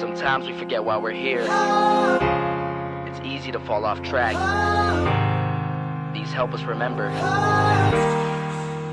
Sometimes we forget why we're here. It's easy to fall off track. These help us remember.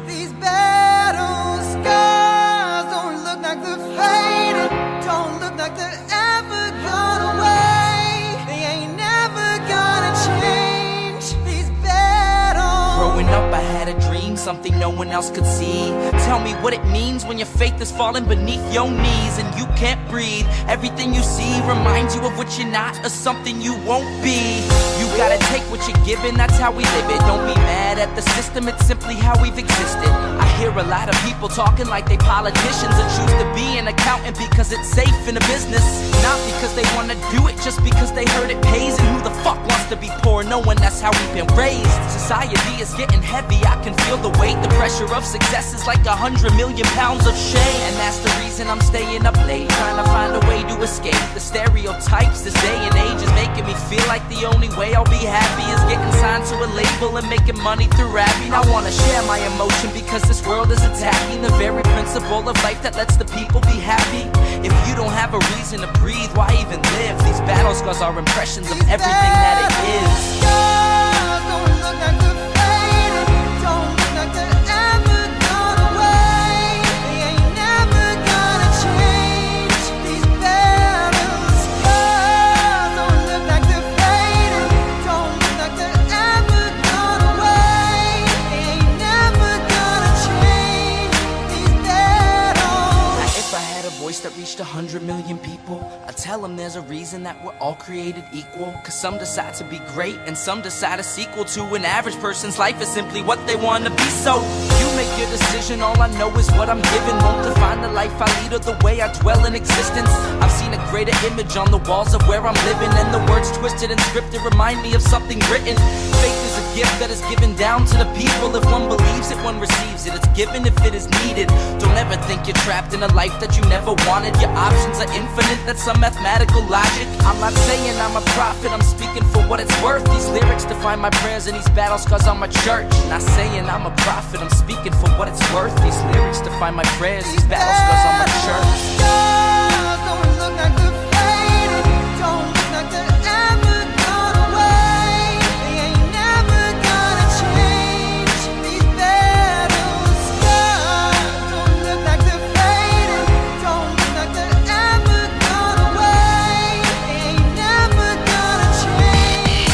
These battle scars don't look like they're faded, don't look like they're ever gone away. They ain't never gonna change. These battles. Growing up, I had a dream, something no one else could see. Tell me what it means when your faith is falling beneath your knees and you can't breathe. Everything you see reminds you of what you're not or something you won't be. You gotta take what you're given, that's how we live it. Don't be mad at the system, it's simply how we've existed. I hear a lot of people talking like they politicians and choose to be an accountant because it's safe in a business. Not because they wanna do it, just because they heard it pays. And who the fuck wants to be poor knowing that's how we've been raised? Society is getting heavy, I can feel the weight. The pressure of success is like 100 million pounds of shame. And that's the reason I'm staying up late, trying to find a way to escape the stereotypes. This day and age is making me feel like the only way I'll be happy is getting signed to a label and making money through rapping. I wanna share my emotion because this world is attacking the very principle of life that lets the people be happy. If you don't have a reason to breathe, why even live? These battle scars are impressions of everything that it is. Scars don't look like they're faded, don't look like they're ever gone away. They ain't never gonna change. These battle scars don't look like they're faded, don't look like they're ever gone away. They ain't never gonna change. These battles. Now, if I had a voice that reached 100 million people, I'd tell them there's a reason that we're all created equal. Cause some decide to be great and some decide a sequel to an average person's life is simply what they want to be. So you make your decision, all I know is what I'm given. Won't define the life I lead or the way I dwell in existence. I've seen a greater image on the walls of where I'm living, and the words twisted and scripted remind me of something written. Faith is a gift that is given down to the people. If one believes it, one receives it. It's given if it is needed. Don't ever think you're trapped in a life that you never wanted. Your options are infinite, that's some mathematical logic. I'm not saying I'm a prophet, I'm speaking for what it's worth. These lyrics define my prayers and these battle scars on my church. Not saying I'm a prophet, I'm speaking for what it's worth. These lyrics define my prayers, these battle scars on my church. Scars don't look like they're faded, don't look like they're ever gone away. They ain't never gonna change. These battle scars don't look like they're faded, don't look like they're ever gone away. They ain't never gonna change.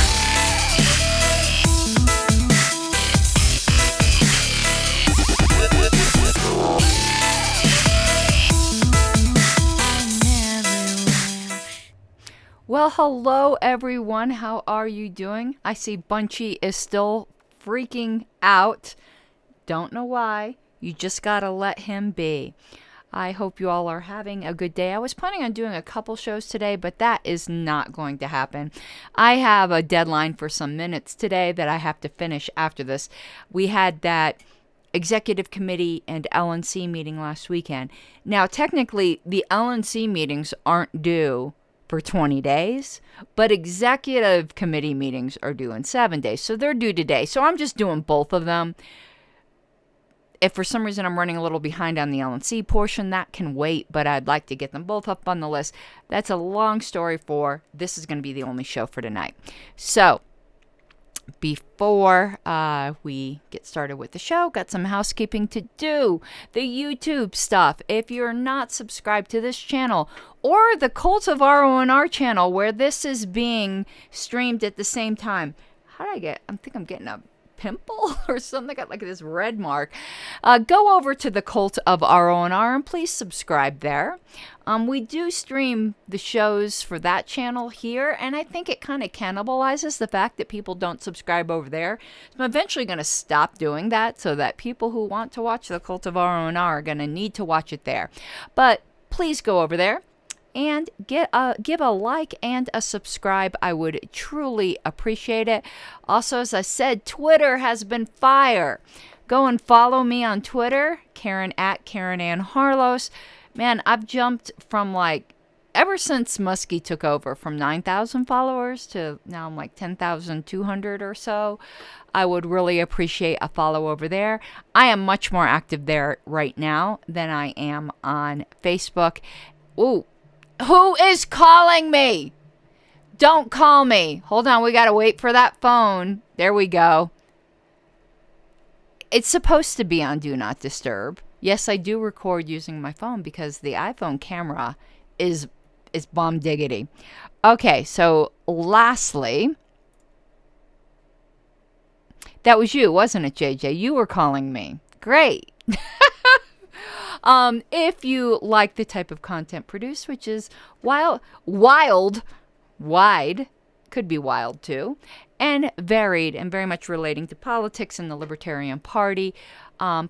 Well, hello everyone. How are you doing? I see Bunchy is still freaking out. Don't know why. You just gotta let him be. I hope you all are having a good day. I was planning on doing a couple shows today, but that is not going to happen. I have a deadline for some minutes today that I have to finish after this. We had that executive committee and LNC meeting last weekend. Now, technically, the LNC meetings aren't due for 20 days, but executive committee meetings are due in 7 days. So they're due today. So I'm just doing both of them. If for some reason I'm running a little behind on the LNC portion, that can wait, but I'd like to get them both up on the list. That's a long story for this is going to be the only show for tonight. So before we get started with the show, got some housekeeping to do. The YouTube stuff. If you're not subscribed to this channel or the Cult of RONR channel where this is being streamed at the same time. How did I get? I think I'm getting a pimple or something. I got like this red mark. Go over to the Cult of RONR and please subscribe there. We do stream the shows for that channel here, and I think it kind of cannibalizes the fact that people don't subscribe over there. So I'm eventually going to stop doing that so that people who want to watch the Cult of RONR are going to need to watch it there. But please go over there and give a like and a subscribe. I would truly appreciate it. Also, as I said, Twitter has been fire. Go and follow me on Twitter, Karen at Karen Ann Harlos. Man, I've jumped from ever since Muskie took over, from 9,000 followers to now I'm like 10,200 or so. I would really appreciate a follow over there. I am much more active there right now than I am on Facebook. Ooh, Who is calling me? Don't call me. Hold on, we got to wait for that phone. There we go. It's supposed to be on Do Not Disturb. Yes, I do record using my phone because the iPhone camera is bomb diggity. Okay, so lastly, that was you, wasn't it, JJ? You were calling me. Great. If you like the type of content produced, which is wide, could be wild too, and varied and very much relating to politics and the Libertarian Party,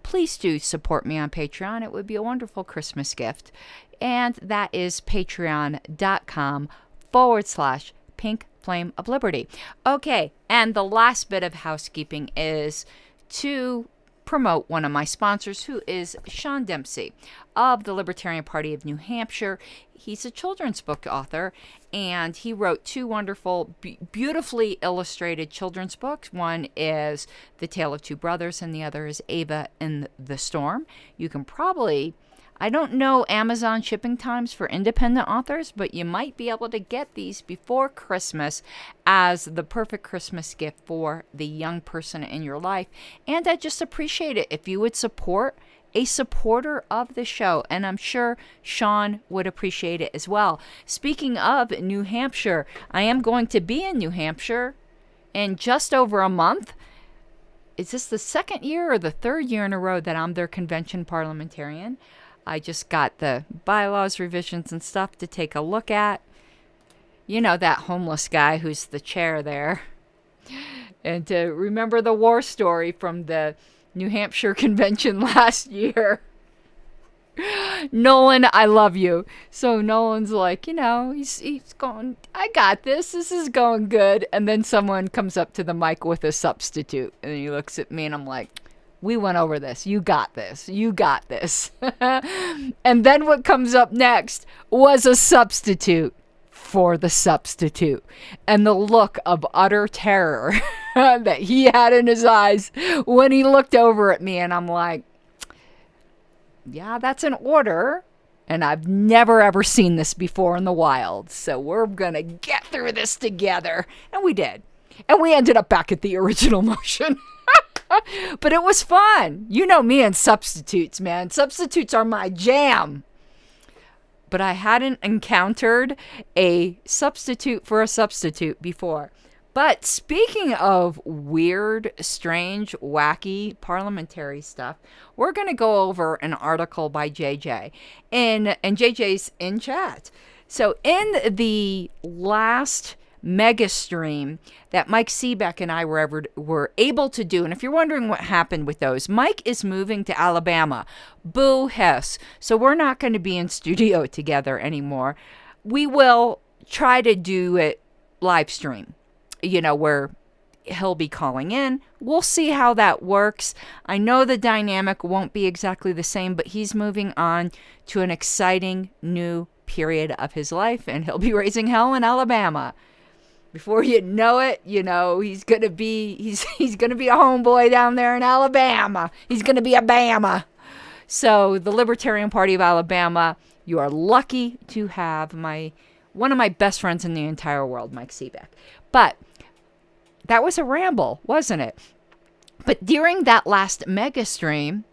please do support me on Patreon. It would be a wonderful Christmas gift. And that is patreon.com/Pink Flame of Liberty. Okay, and the last bit of housekeeping is to promote one of my sponsors, who is Sean Dempsey of the Libertarian Party of New Hampshire. He's a children's book author, and he wrote two wonderful, beautifully illustrated children's books. One is The Tale of Two Brothers, and the other is Ava in the Storm. You can probably, I don't know Amazon shipping times for independent authors, but you might be able to get these before Christmas as the perfect Christmas gift for the young person in your life. And I just appreciate it if you would support a supporter of the show, and I'm sure Sean would appreciate it as well. Speaking of New Hampshire, I am going to be in New Hampshire in just over a month. Is this the second year or the third year in a row that I'm their convention parliamentarian? I just got the bylaws revisions and stuff to take a look at. You know, that homeless guy who's the chair there. And to remember the war story from the New Hampshire convention last year. Nolan, I love you. So Nolan's like, you know, he's going, I got this. This is going good. And then someone comes up to the mic with a substitute. And he looks at me and I'm like, we went over this. You got this. You got this. And then what comes up next was a substitute for the substitute. And the look of utter terror that he had in his eyes when he looked over at me. And I'm like, yeah, that's an order. And I've never, ever seen this before in the wild. So we're going to get through this together. And we did. And we ended up back at the original motion. But it was fun. You know me and substitutes, man. Substitutes are my jam. But I hadn't encountered a substitute for a substitute before. But speaking of weird, strange, wacky parliamentary stuff, we're going to go over an article by JJ. And JJ's in chat. So in the last mega stream that Mike Seebeck and I were able to do. And if you're wondering what happened with those, Mike is moving to Alabama. Boo Hess. So we're not going to be in studio together anymore. We will try to do it live stream, you know, where he'll be calling in. We'll see how that works. I know the dynamic won't be exactly the same, but he's moving on to an exciting new period of his life, and he'll be raising hell in Alabama. Before you know it, you know, he's gonna be a homeboy down there in Alabama. He's gonna be a Bama. So the Libertarian Party of Alabama, you are lucky to have one of my best friends in the entire world, Mike Seebeck. But that was a ramble, wasn't it? But during that last mega stream,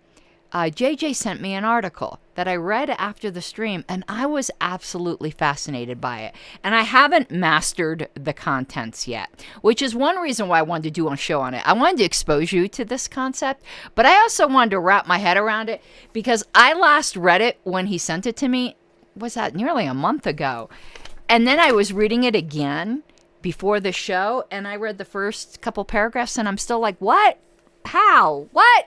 JJ sent me an article that I read after the stream, and I was absolutely fascinated by it. And I haven't mastered the contents yet, which is one reason why I wanted to do a show on it. I wanted to expose you to this concept, but I also wanted to wrap my head around it because I last read it when he sent it to me. Was that nearly a month ago? And then I was reading it again before the show, and I read the first couple paragraphs, and I'm still like, what? How? What?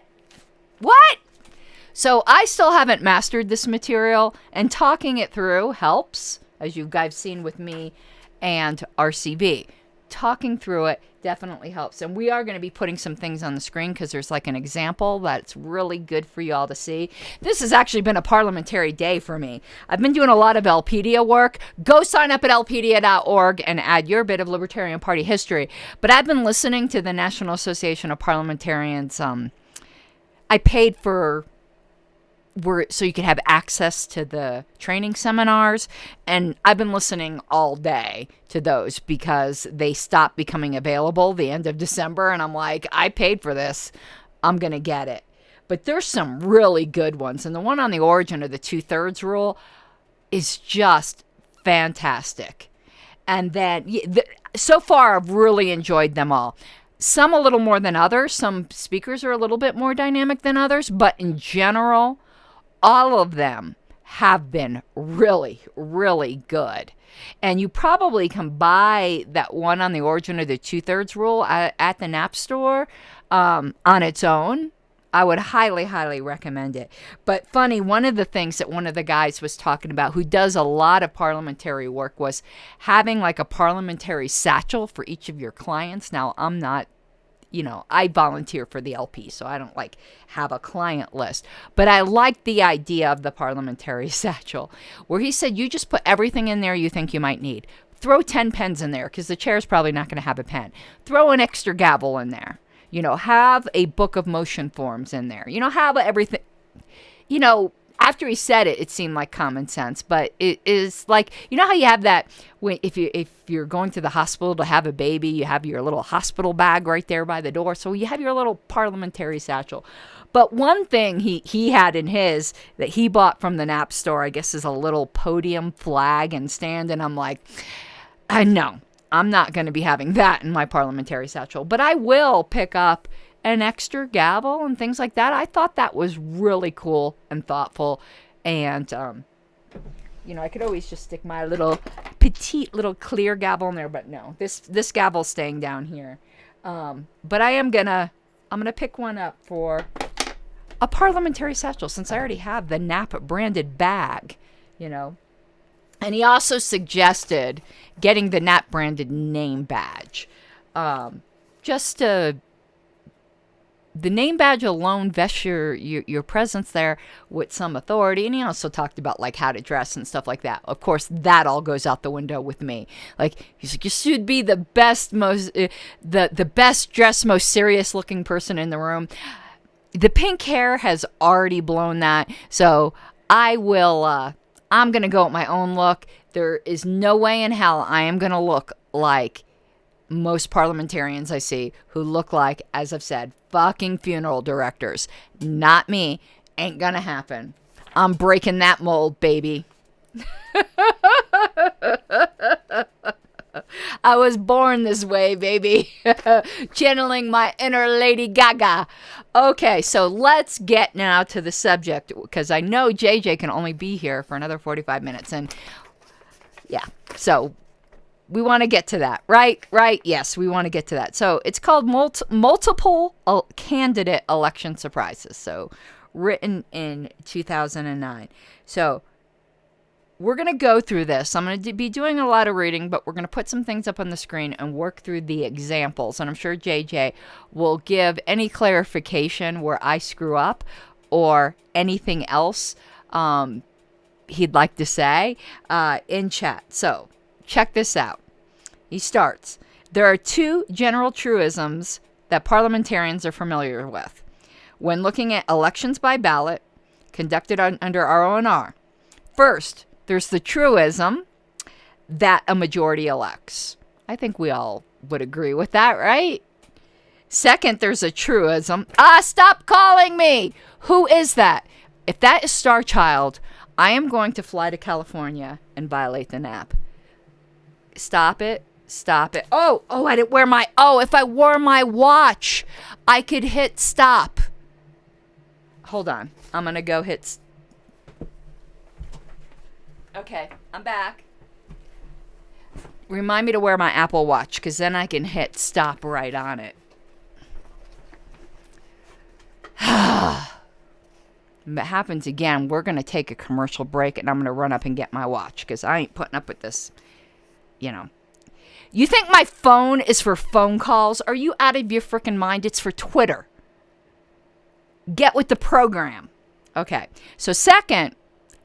So I still haven't mastered this material, and talking it through helps, as you guys seen with me and RCB. Talking through it definitely helps. And we are going to be putting some things on the screen because there's like an example that's really good for you all to see. This has actually been a parliamentary day for me. I've been doing a lot of LPedia work. Go sign up at lpedia.org and add your bit of Libertarian Party history. But I've been listening to the National Association of Parliamentarians. I paid for so you can have access to the training seminars. And I've been listening all day to those because they stopped becoming available the end of December. And I'm like, I paid for this. I'm going to get it. But there's some really good ones. And the one on the origin of the 2/3 rule is just fantastic. And then so far, I've really enjoyed them all. Some a little more than others. Some speakers are a little bit more dynamic than others. But in general, all of them have been really, really good. And you probably can buy that one on the origin of the 2/3 rule at the NAP store on its own. I would highly, highly recommend it. But funny, one of the things that one of the guys was talking about who does a lot of parliamentary work was having like a parliamentary satchel for each of your clients. Now, I'm not, I volunteer for the LP, so I don't like have a client list. But I like the idea of the parliamentary satchel where he said you just put everything in there you think you might need. Throw 10 pens in there because the chair's probably not going to have a pen. Throw an extra gavel in there. Have a book of motion forms in there. Have everything. After he said it, it seemed like common sense, but it is like, how you have that when if you're going to the hospital to have a baby, you have your little hospital bag right there by the door. So you have your little parliamentary satchel. But one thing he had in his that he bought from the NAP store, I guess, is a little podium flag and stand. And I'm like, I know. I'm not going to be having that in my parliamentary satchel, but I will pick up an extra gavel and things like that. I thought that was really cool and thoughtful. And, I could always just stick my little petite little clear gavel in there, but no, this gavel's staying down here. But I'm going to pick one up for a parliamentary satchel since I already have the NAP branded bag, And he also suggested getting the NAP branded name badge. The name badge alone vests your presence there with some authority. And he also talked about like how to dress and stuff like that. Of course, that all goes out the window with me. Like he's like, you should be the best, the best dressed, most serious looking person in the room. The pink hair has already blown that. So I will, I'm going to go with my own look. There is no way in hell I am going to look like most parliamentarians I see who look like, as I've said, fucking funeral directors. Not me. Ain't going to happen. I'm breaking that mold, baby. I was born this way, baby. Channeling my inner Lady Gaga. Okay, so let's get now to the subject, because I know JJ can only be here for another 45 minutes. And yeah, so we want to get to that, right? Yes, we want to get to that. So it's called Multiple Candidate Election Surprises. So written in 2009. So we're going to go through this. I'm going to be doing a lot of reading, but we're going to put some things up on the screen and work through the examples. And I'm sure JJ will give any clarification where I screw up or anything else he'd like to say in chat. So check this out. He starts. There are two general truisms that parliamentarians are familiar with when looking at elections by ballot conducted under RONR. First, there's the truism that a majority elects. I think we all would agree with that, right? Second, there's a truism. Stop calling me! Who is that? If that is Star Child, I am going to fly to California and violate the NAP. Stop it. Oh, I didn't wear my... Oh, if I wore my watch, I could hit stop. Hold on. I'm going to go hit... Okay, I'm back. Remind me to wear my Apple Watch, because then I can hit stop right on it. If it happens again, we're going to take a commercial break, and I'm going to run up and get my watch, because I ain't putting up with this, You think my phone is for phone calls? Are you out of your freaking mind? It's for Twitter. Get with the program. Okay, so second,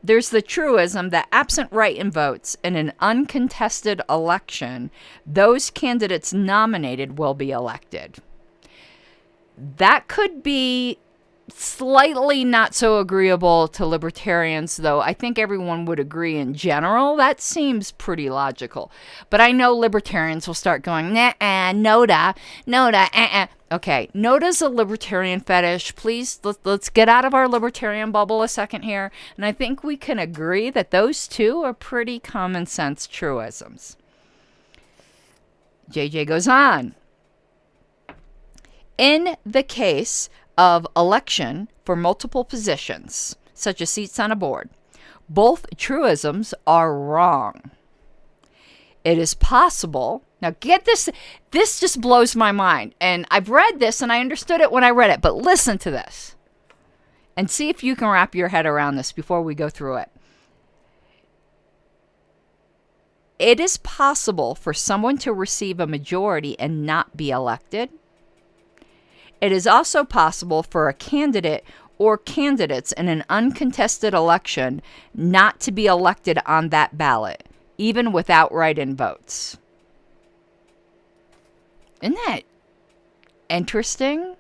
there's the truism that absent write-in votes in an uncontested election, those candidates nominated will be elected. That could be slightly not so agreeable to libertarians, though I think everyone would agree in general. That seems pretty logical. But I know libertarians will start going, nah, Noda, Okay, Noda's a libertarian fetish. Please, let's get out of our libertarian bubble a second here. And I think we can agree that those two are pretty common sense truisms. JJ goes on. In the case of election for multiple positions, such as seats on a board, both truisms are wrong. It is possible. Now get this. This just blows my mind. And I've read this and I understood it when I read it. But listen to this. And see if you can wrap your head around this before we go through it. It is possible for someone to receive a majority and not be elected. It is also possible for a candidate or candidates in an uncontested election not to be elected on that ballot, even without write-in votes. Isn't that interesting?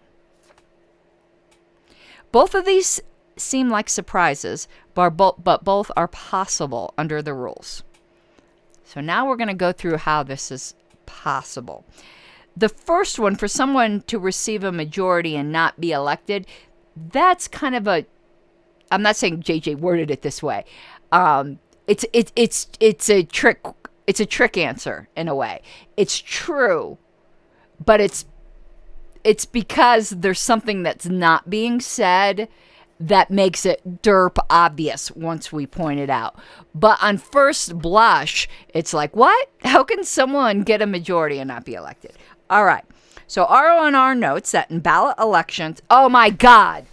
Both of these seem like surprises, but both are possible under the rules. So now we're going to go through how this is possible. The first one, for someone to receive a majority and not be elected, that's kind of a, I'm not saying JJ worded it this way. It's a trick answer in a way. It's true, but it's because there's something that's not being said that makes it derp obvious once we point it out. But on first blush, it's like, what? How can someone get a majority and not be elected? All right. So RONR notes that in ballot elections, oh my God.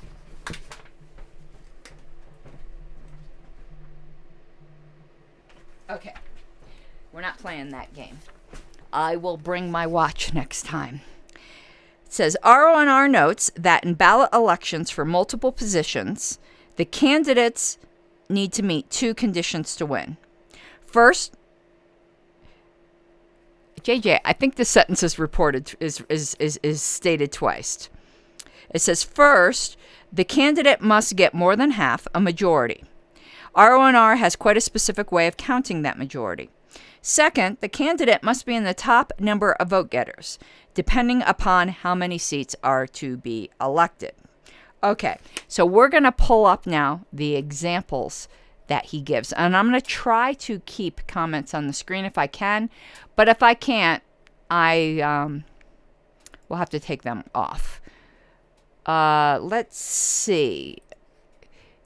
Okay. We're not playing that game. I will bring my watch next time. It says RONR notes that in ballot elections for multiple positions, the candidates need to meet two conditions to win. First, JJ, I think this sentence is reported is stated twice. It says first, the candidate must get more than half, a majority. RONR has quite a specific way of counting that majority. Second, the candidate must be in the top number of vote getters, depending upon how many seats are to be elected. Okay, so we're going to pull up now the examples that he gives. And I'm going to try to keep comments on the screen if I can. But if I can't, I will have to take them off. Let's see.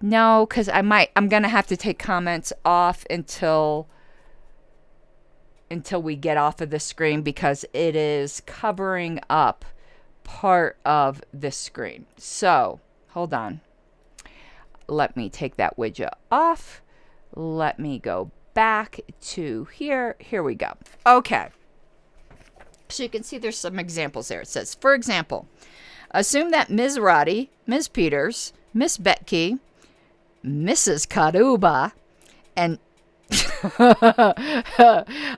No, because I'm going to have to take comments off until we get off of the screen because it is covering up part of the screen. So, hold on. Let me take that widget off. Let me go back to here. Here we go. Okay. So you can see there's some examples there. It says, for example, assume that Ms. Roddy, Ms. Peters, Miss Betke, Mrs. Karuba, and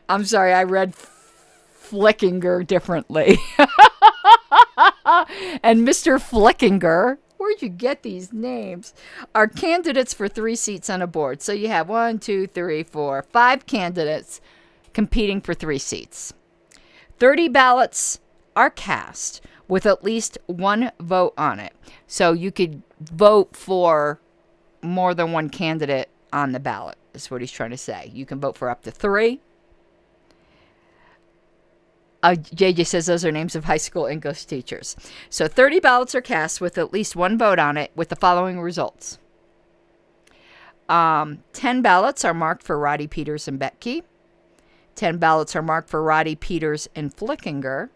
I'm sorry, I read Flickinger differently. And Mr. Flickinger, where'd you get these names? Are candidates for 3 seats on a board. So you have 1, 2, 3, 4, 5 candidates competing for 3 seats. 30 ballots are cast with at least 1 vote on it. So you could vote for more than 1 candidate on the ballot, is what he's trying to say. You can vote for up to 3. JJ says those are names of high school English teachers. So 30 ballots are cast with at least 1 vote on it with the following results. 10 ballots are marked for Roddy, Peters, and Betke. 10 ballots are marked for Roddy, Peters, and Flickinger.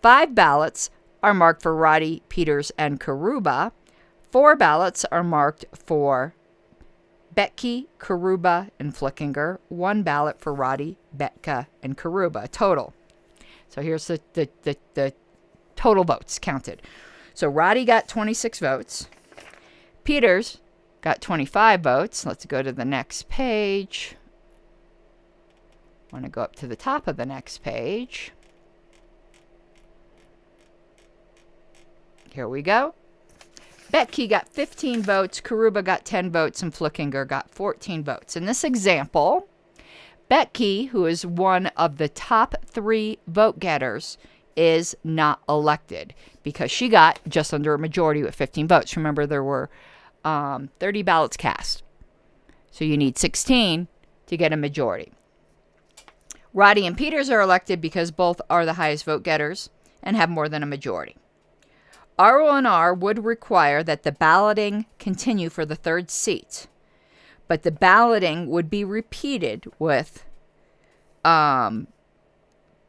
5 ballots are marked for Roddy, Peters, and Karuba. 4 ballots are marked for Betke, Karuba, and Flickinger. 1 ballot for Roddy, Betka, and Karuba. Total. So here's the total votes counted. So Roddy got 26 votes. Peters got 25 votes. Let's go to the next page. I want to go up to the top of the next page. Here we go. Betke got 15 votes, Karuba got 10 votes, and Flickinger got 14 votes. In this example, Betke, who is one of the top 3 vote getters, is not elected because she got just under a majority with 15 votes. Remember, there were 30 ballots cast. So you need 16 to get a majority. Roddy and Peters are elected because both are the highest vote getters and have more than a majority. RONR would require that the balloting continue for the 3rd seat, but the balloting would be repeated with Betke,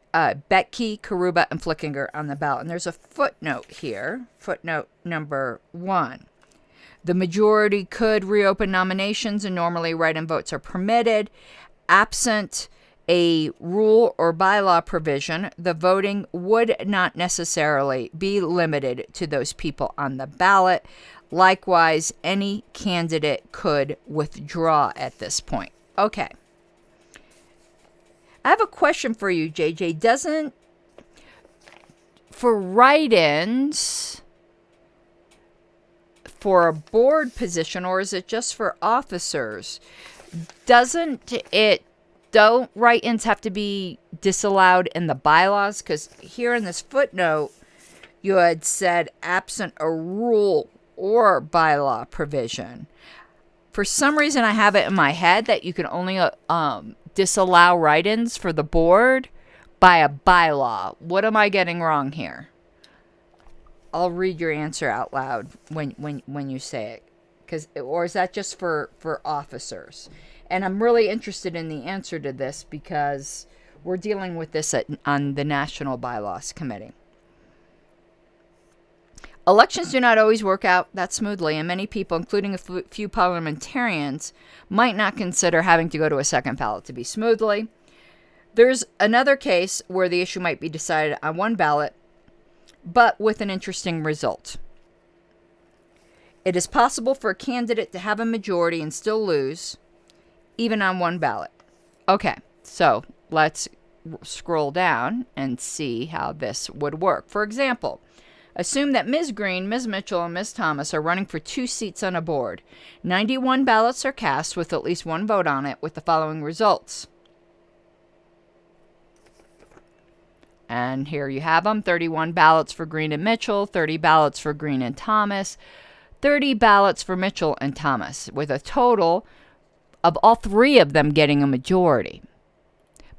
Karuba, and Flickinger on the ballot. And there's a footnote here, footnote number 1. The majority could reopen nominations, and normally write-in votes are permitted. Absent a rule or bylaw provision, the voting would not necessarily be limited to those people on the ballot. Likewise, any candidate could withdraw at this point. Okay. I have a question for you, JJ. For write-ins for a board position, or is it just for officers, don't write-ins have to be disallowed in the bylaws? Because here in this footnote, you had said absent a rule or bylaw provision. For some reason, I have it in my head that you can only disallow write-ins for the board by a bylaw. What am I getting wrong here? I'll read your answer out loud when you say it. Or is that just for officers? And I'm really interested in the answer to this because we're dealing with this on the National Bylaws Committee. Elections do not always work out that smoothly, and many people, including a few parliamentarians, might not consider having to go to a second ballot to be smoothly. There's another case where the issue might be decided on one ballot, but with an interesting result. It is possible for a candidate to have a majority and still lose, even on one ballot. Okay, so let's scroll down and see how this would work. For example, assume that Ms. Green, Ms. Mitchell, and Ms. Thomas are running for 2 seats on a board. 91 ballots are cast with at least 1 vote on it with the following results. And here you have them. 31 ballots for Green and Mitchell, 30 ballots for Green and Thomas, 30 ballots for Mitchell and Thomas, with a total of all 3 of them getting a majority.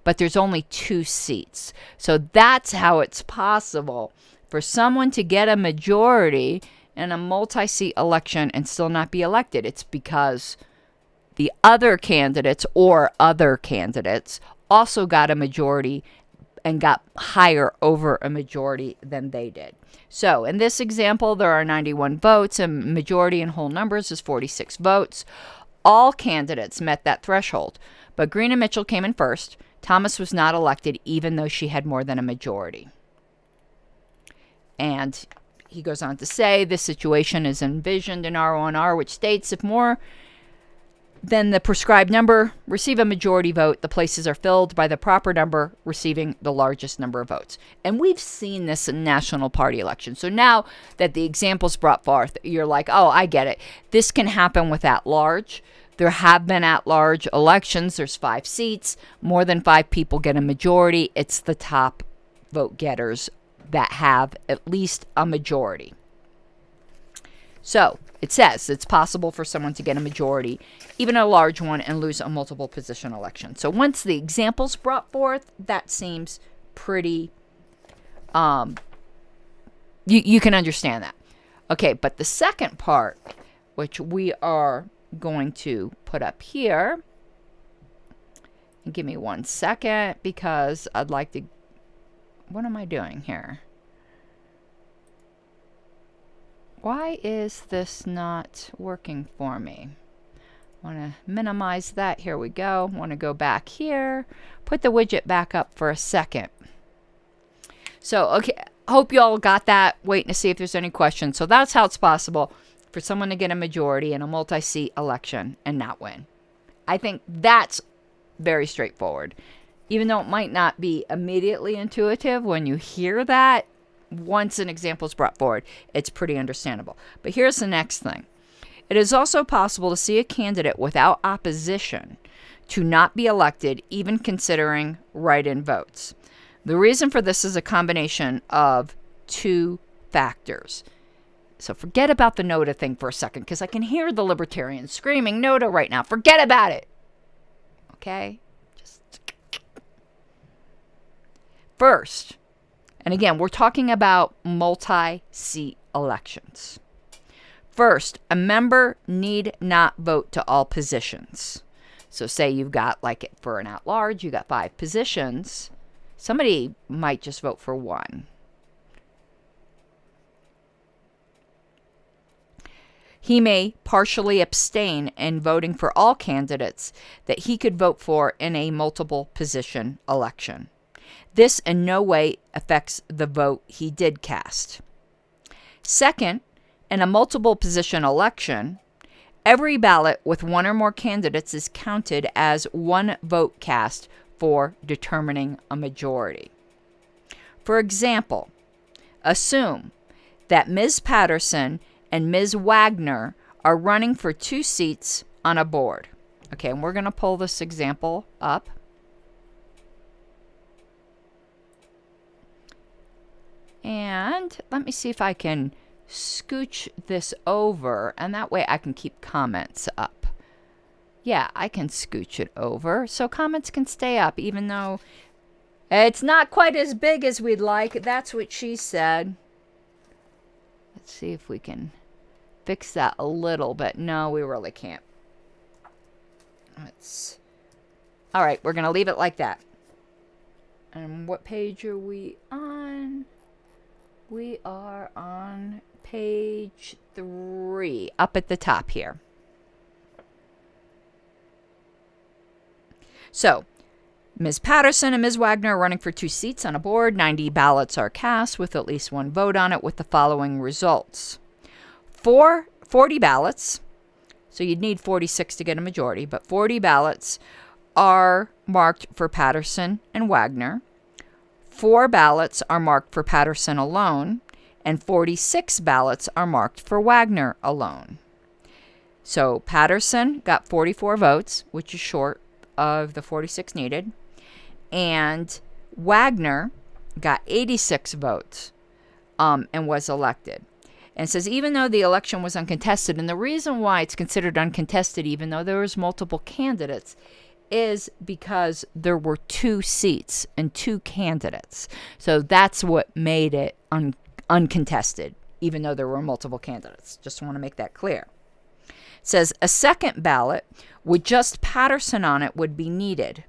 But there's only 2 seats. So that's how it's possible for someone to get a majority in a multi-seat election and still not be elected. It's because the other candidates also got a majority and got higher over a majority than they did. So in this example, there are 91 votes, and majority in whole numbers is 46 votes. All candidates met that threshold, but Green and Mitchell came in first. Thomas was not elected, even though she had more than a majority. And he goes on to say, this situation is envisioned in RONR, which states if more than the prescribed number receive a majority vote, the places are filled by the proper number receiving the largest number of votes. And we've seen this in national party elections. So now that the examples brought forth, you're like, oh, I get it. This can happen with at-large. There have been at-large elections. There's 5 seats. More than 5 people get a majority. It's the top vote getters that have at least a majority. So it says it's possible for someone to get a majority, even a large one, and lose a multiple position election. So once the examples brought forth, that seems pretty, you can understand that. Okay, but the second part, which we are going to put up here, and give me 1 second because I'd like to, what am I doing here? Why is this not working for me? I want to minimize that. Here we go. Want to go back here. Put the widget back up for a second. So, okay, hope you all got that. Waiting to see if there's any questions. So that's how it's possible for someone to get a majority in a multi-seat election and not win. I think that's very straightforward. Even though it might not be immediately intuitive when you hear that, once an example is brought forward, it's pretty understandable. But here's the next thing. It is also possible to see a candidate without opposition to not be elected, even considering write-in votes. The reason for this is a combination of two factors. So forget about the NOTA thing for a second, because I can hear the libertarians screaming NOTA right now. Forget about it. Okay? First, and again, we're talking about multi-seat elections. First, a member need not vote to all positions. So say you've got, like for an at-large, you got 5 positions. Somebody might just vote for one. He may partially abstain in voting for all candidates that he could vote for in a multiple position election. This in no way affects the vote he did cast. Second, in a multiple position election, every ballot with one or more candidates is counted as one vote cast for determining a majority. For example, assume that Ms. Patterson and Ms. Wagner are running for 2 seats on a board. Okay, and we're going to pull this example up. And let me see if I can scooch this over, and that way I can keep comments up. Yeah, I can scooch it over so comments can stay up, even though it's not quite as big as we'd like. That's what she said. Let's see if we can fix that a little bit. No, we really can't. All right, we're going to leave it like that. And what page are we on? We are on page 3, up at the top here. So, Ms. Patterson and Ms. Wagner are running for 2 seats on a board. 90 ballots are cast with at least 1 vote on it with the following results. 40 ballots, so you'd need 46 to get a majority, but 40 ballots are marked for Patterson and Wagner. 4 ballots are marked for Patterson alone, and 46 ballots are marked for Wagner alone. So Patterson got 44 votes, which is short of the 46 needed, and Wagner got 86 votes and was elected. And it says even though the election was uncontested, and the reason why it's considered uncontested even though there was multiple candidates is because there were 2 seats and 2 candidates. So that's what made it uncontested, even though there were multiple candidates. Just want to make that clear. It says a second ballot with just Patterson on it would be needed.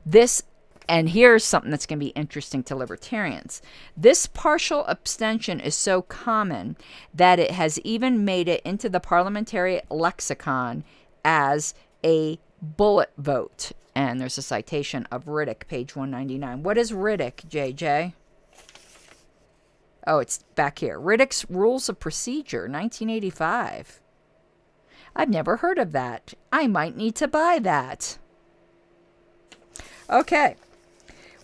This, and here's something that's going to be interesting to libertarians. This partial abstention is so common that it has even made it into the parliamentary lexicon as a bullet vote. And there's a citation of Riddick, page 199. What is Riddick, JJ? Oh, it's back here. Riddick's Rules of Procedure, 1985. I've never heard of that. I might need to buy that. Okay.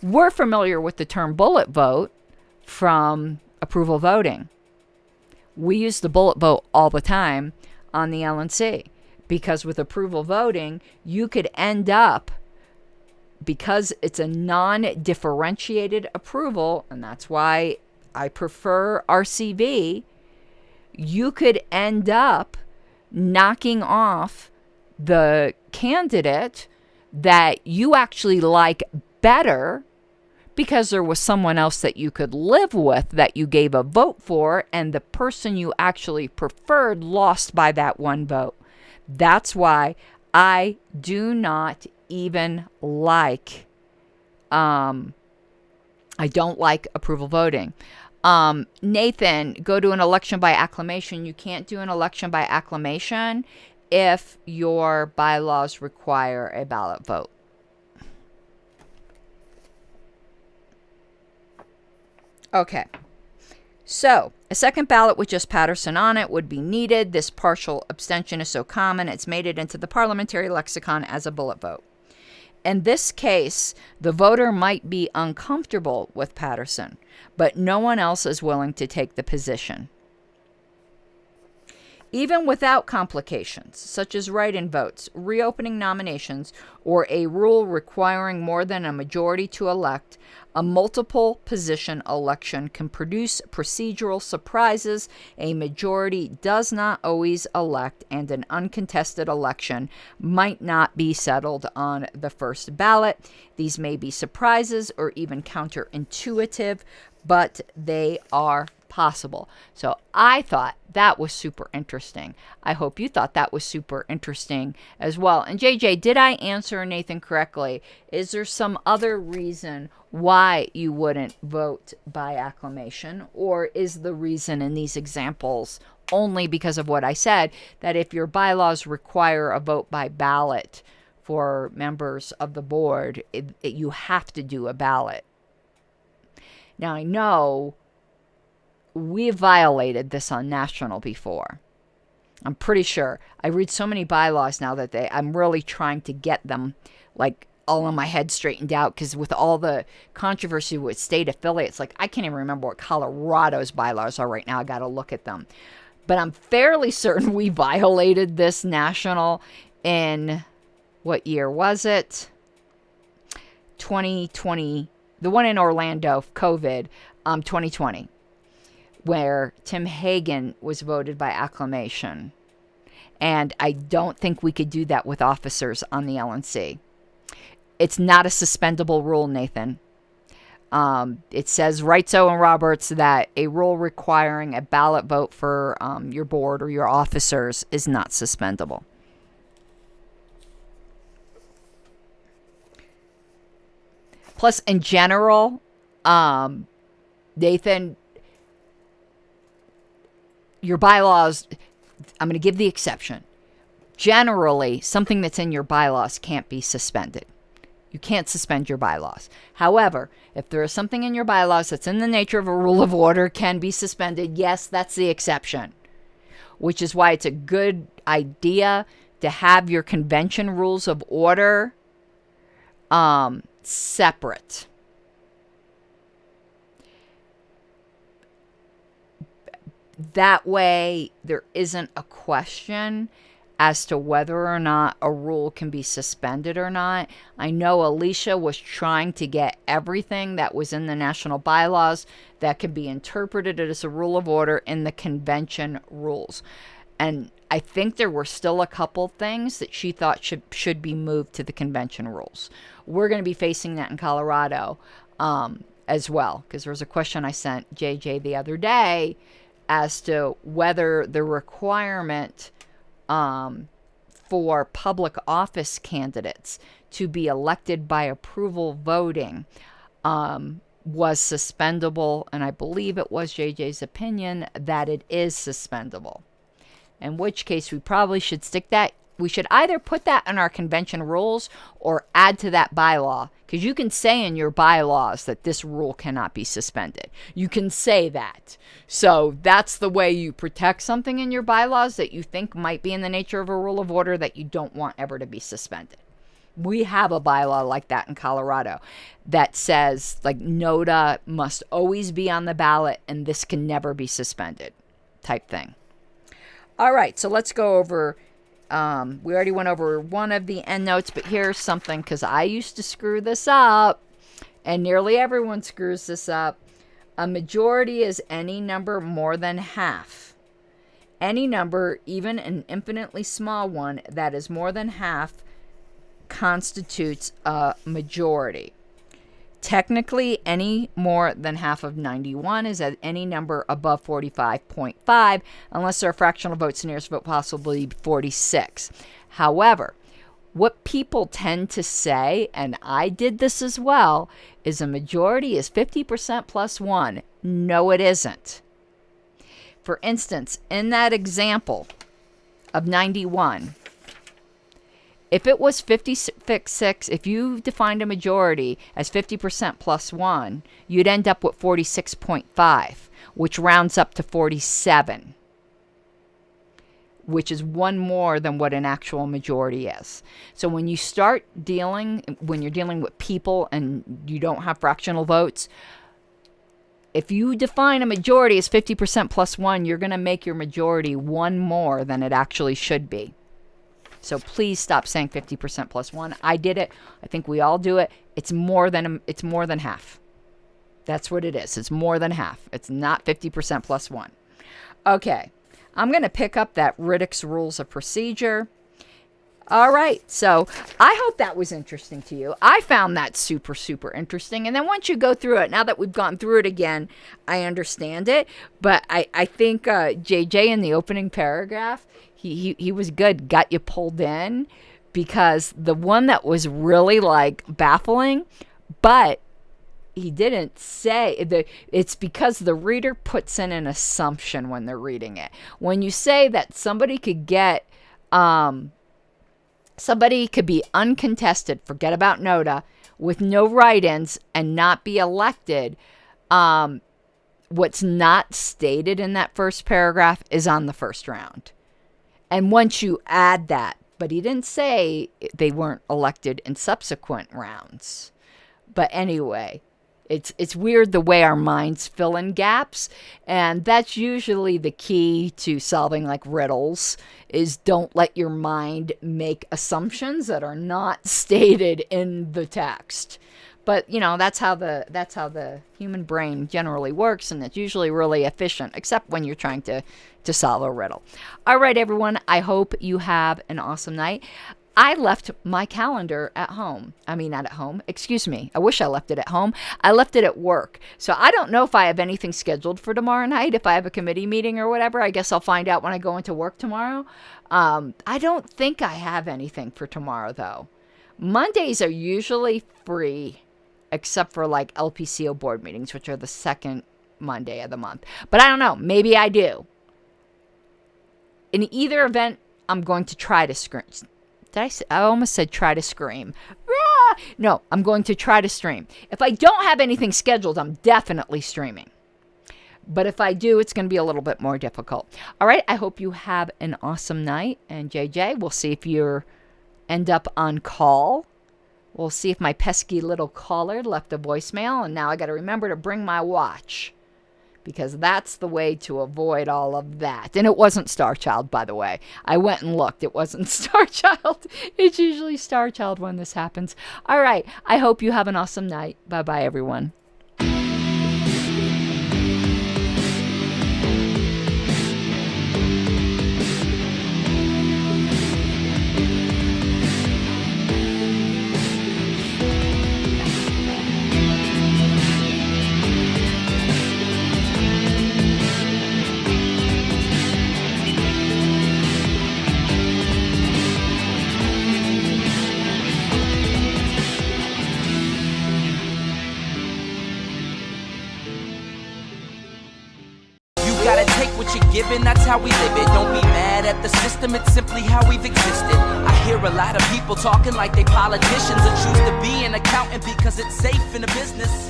We're familiar with the term bullet vote from approval voting. We use the bullet vote all the time on the LNC. Because with approval voting, you could end up, because it's a non-differentiated approval, and that's why I prefer RCV, you could end up knocking off the candidate that you actually like better because there was someone else that you could live with that you gave a vote for, and the person you actually preferred lost by that 1 vote. That's why I do not even like, I don't like approval voting. Nathan, go to an election by acclamation. You can't do an election by acclamation if your bylaws require a ballot vote. Okay. So, a second ballot with just Patterson on it would be needed. This partial abstention is so common, it's made it into the parliamentary lexicon as a bullet vote. In this case, the voter might be uncomfortable with Patterson, but no one else is willing to take the position. Even without complications, such as write-in votes, reopening nominations, or a rule requiring more than a majority to elect, a multiple position election can produce procedural surprises. A majority does not always elect, and an uncontested election might not be settled on the first ballot. These may be surprises or even counterintuitive, but they are possible. So I thought that was super interesting. I hope you thought that was super interesting as well. And JJ, did I answer Nathan correctly? Is there some other reason why you wouldn't vote by acclamation? Or is the reason in these examples only because of what I said, that if your bylaws require a vote by ballot for members of the board, you have to do a ballot? Now, I know we violated this on national before. I'm pretty sure. I read so many bylaws now that I'm really trying to get them like all in my head straightened out, because with all the controversy with state affiliates, like I can't even remember what Colorado's bylaws are right now. I got to look at them. But I'm fairly certain we violated this national in, what year was it? 2020. The one in Orlando, COVID, 2020, where Tim Hagen was voted by acclamation. And I don't think we could do that with officers on the LNC. It's not a suspendable rule, Nathan. It says right so in Roberts that a rule requiring a ballot vote for your board or your officers is not suspendable. Plus, in general, Nathan, your bylaws, I'm going to give the exception. Generally, something that's in your bylaws can't be suspended. You can't suspend your bylaws. However, if there is something in your bylaws that's in the nature of a rule of order, can be suspended, yes, that's the exception. Which is why it's a good idea to have your convention rules of order separate. That way, there isn't a question as to whether or not a rule can be suspended or not. I know Alicia was trying to get everything that was in the national bylaws that could be interpreted as a rule of order in the convention rules. And I think there were still a couple things that she thought should be moved to the convention rules. We're going to be facing that in Colorado as well, because there was a question I sent JJ the other day as to whether the requirement for public office candidates to be elected by approval voting was suspendable, and I believe it was JJ's opinion that it is suspendable. In which case, we probably should stick that. We should either put that in our convention rules or add to that bylaw. Because you can say in your bylaws that this rule cannot be suspended. You can say that. So that's the way you protect something in your bylaws that you think might be in the nature of a rule of order that you don't want ever to be suspended. We have a bylaw like that in Colorado that says, like, NOTA must always be on the ballot and this can never be suspended type thing. All right, so let's go over, we already went over one of the endnotes, but here's something, because I used to screw this up, and nearly everyone screws this up. A majority is any number more than half. Any number, even an infinitely small one, that is more than half constitutes a majority. Technically, any more than half of 91 is at any number above 45.5, unless there are fractional votes, nearest vote possibly 46. However, what people tend to say, and I did this as well, is a majority is 50% plus 1. No, it isn't. For instance, in that example of 91, if it was 56, if you defined a majority as 50% plus 1, you'd end up with 46.5, which rounds up to 47. which is one more than what an actual majority is. So when you're dealing with people and you don't have fractional votes, if you define a majority as 50% plus 1, you're going to make your majority one more than it actually should be. So please stop saying 50% plus 1. I did it. I think we all do it. It's more than half. That's what it is. It's more than half. It's not 50% plus 1. Okay. I'm going to pick up that Riddick's Rules of Procedure. All right. So I hope that was interesting to you. I found that super, super interesting. And then once you go through it, now that we've gone through it again, I understand it. But I think JJ in the opening paragraph, he was good, got you pulled in, because the one that was really like baffling, but he didn't say it's because the reader puts in an assumption when they're reading it. When you say that somebody could get somebody could be uncontested, forget about NOTA, with no write-ins and not be elected, what's not stated in that first paragraph is on the first round. And once you add that, but he didn't say they weren't elected in subsequent rounds. But anyway, it's weird the way our minds fill in gaps, and that's usually the key to solving like riddles, is don't let your mind make assumptions that are not stated in the text. But you know, that's how the human brain generally works, and it's usually really efficient, except when you're trying to solve a riddle. All right, everyone, I hope you have an awesome night. I left my calendar at home. I mean, not at home. Excuse me. I wish I left it at home. I left it at work. So I don't know if I have anything scheduled for tomorrow night, if I have a committee meeting or whatever. I guess I'll find out when I go into work tomorrow. I don't think I have anything for tomorrow, though. Mondays are usually free, except for like LPCO board meetings, which are the second Monday of the month. But I don't know. Maybe I do. In either event, I'm going to try to scream. I almost said try to scream. No, I'm going to try to stream. If I don't have anything scheduled, I'm definitely streaming. But if I do, it's going to be a little bit more difficult. All right, I hope you have an awesome night. And JJ, we'll see if you end up on call. We'll see if my pesky little caller left a voicemail. And now I got to remember to bring my watch, because that's the way to avoid all of that. And it wasn't Starchild, by the way. I went and looked. It wasn't Starchild. It's usually Starchild when this happens. All right. I hope you have an awesome night. Bye-bye, everyone. Given, that's how we live it. Don't be mad at the system, it's simply how we've existed. I hear a lot of people talking like they politicians, or choose to be an accountant because it's safe in a business.